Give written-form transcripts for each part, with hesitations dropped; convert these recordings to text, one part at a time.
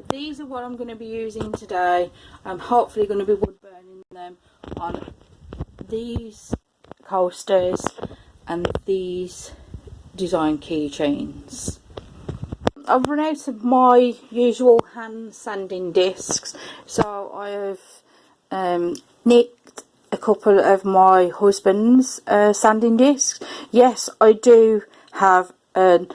these are what I'm going to be using today. I'm hopefully going to be wood burning them on these coasters and these design keychains. I've run out of my usual hand sanding discs, so I have nicked a couple of my husband's sanding discs. Yes, I do have a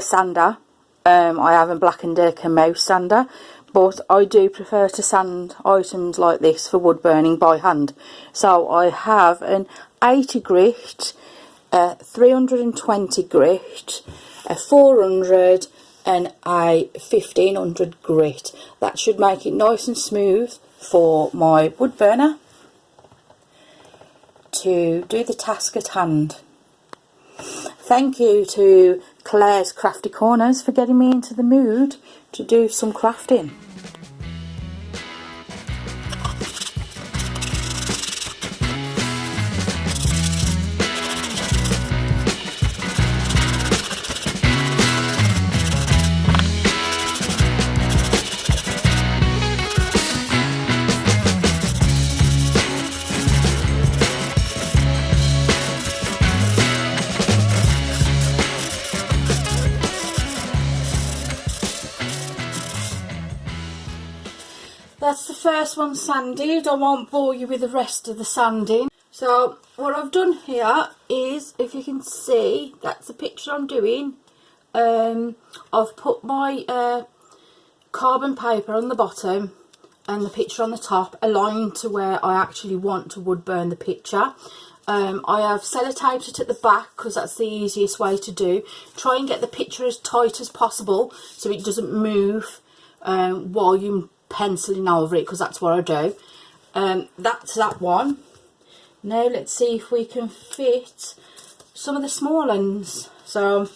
sander. I have a Black & Decker mouse sander, but I do prefer to sand items like this for wood burning by hand. So I have an 80 grit, 320 grit, a 400 and a 1500 grit. That should make it nice and smooth for my wood burner to do the task at hand. Thank you to Claire's Crafty Corners for getting me into the mood to do some crafting. That's the first one sanded. I won't bore you with the rest of the sanding. So what I've done here is, if you can see, that's the picture I'm doing. I've put my carbon paper on the bottom and the picture on the top, aligned to where I actually want to wood burn the picture. I have sellotaped it at the back because that's the easiest way to do. Try and get the picture as tight as possible so it doesn't move while you're penciling over it, because that's what I do. That's that one. Now let's see if we can fit some of the small ones. So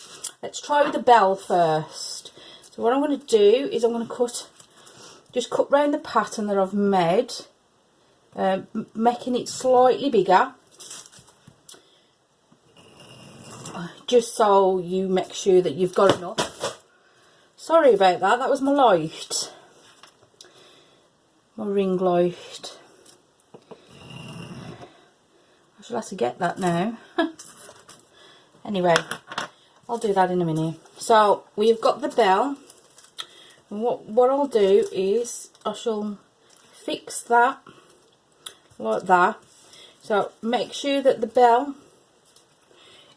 let's try with the bell first. So what I'm going to do is I'm going to just cut round the pattern that I've made, making it slightly bigger, just so you make sure that you've got enough. Sorry about that, that was my light. My ring light. I shall have to get that now. Anyway, I'll do that in a minute. So we've got the bell. And what I'll do is I shall fix that like that. So make sure that the bell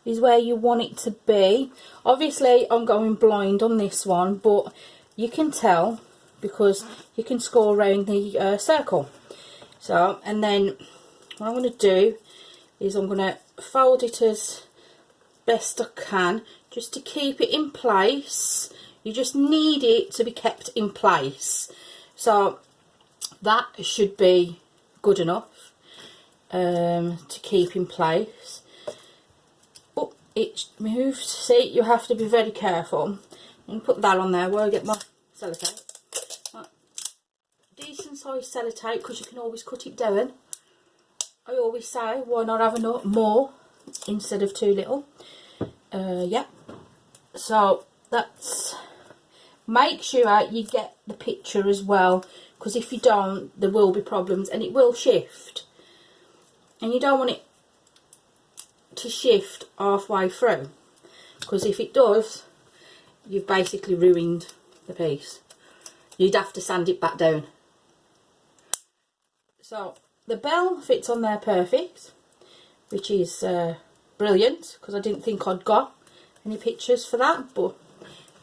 is where you want it to be. Obviously I'm going blind on this one, but you can tell because you can score around the circle. So, and then what I'm going to do is I'm going to fold it as best I can just to keep it in place. You just need it to be kept in place. So that should be good enough to keep in place. Oh, it's moved. See, you have to be very careful. And put that on there while I get my sellotape. Decent size sellotape, because you can always cut it down. I always say, why not have enough more instead of too little. Yeah, so that's, make sure you get the picture as well, because if you don't, there will be problems and it will shift, and you don't want it to shift halfway through, because if it does, you've basically ruined the piece. You'd have to sand it back down. So the bell fits on there perfect, which is brilliant, because I didn't think I'd got any pictures for that, but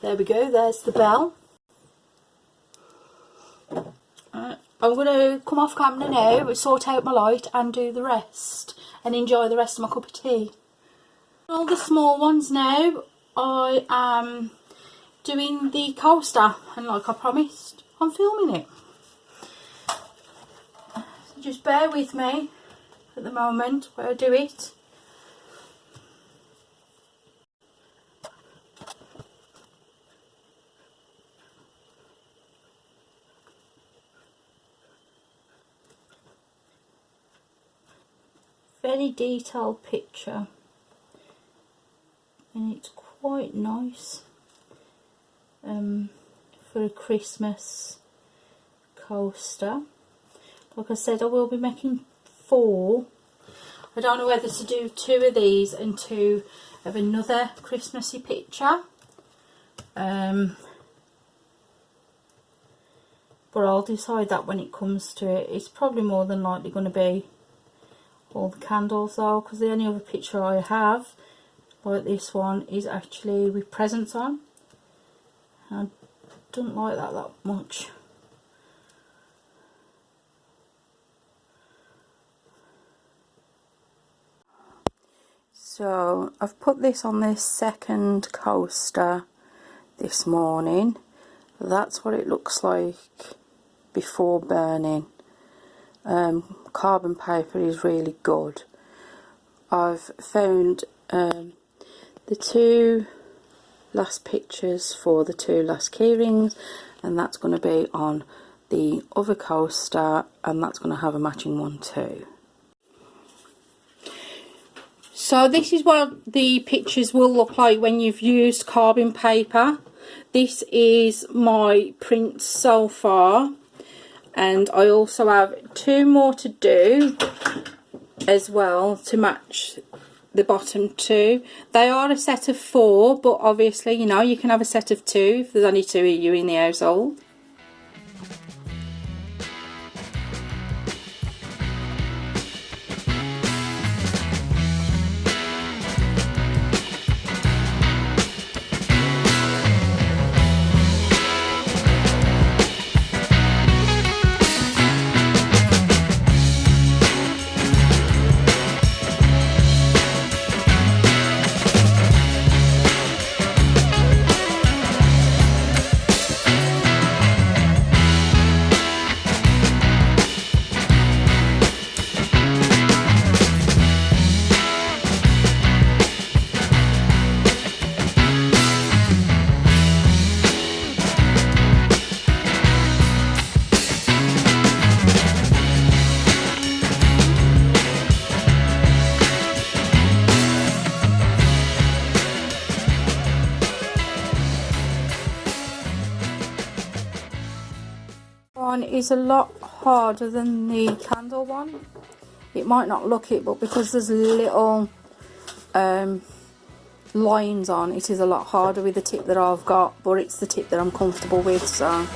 there we go, there's the bell. I'm going to come off camera now, sort out my light and do the rest and enjoy the rest of my cup of tea. All the small ones now, I am doing the coaster, and like I promised, I'm filming it. So just bear with me at the moment where I do it. Very detailed picture, and it's quite nice for a Christmas coaster. Like I said, I will be making 4. I don't know whether to do 2 of these and 2 of another Christmassy picture. But I'll decide that when it comes to it. It's probably more than likely going to be all the candles though, because the only other picture I have, like this one, is actually with presents on. I don't like that much. So I've put this on this second coaster this morning. That's what it looks like before burning. Carbon paper is really good. I've found the 2 last pictures for the 2 last keyrings, and that's going to be on the other coaster, and that's going to have a matching one too. So this is what the pictures will look like when you've used carbon paper. This is my prints so far, and I also have 2 more to do as well to match the bottom 2. They are a set of 4, but obviously, you know, you can have a set of 2 if there's only 2 of you in the household. One is a lot harder than the candle one. It might not look it, but because there's little lines on, it is a lot harder with the tip that I've got, but it's the tip that I'm comfortable with, so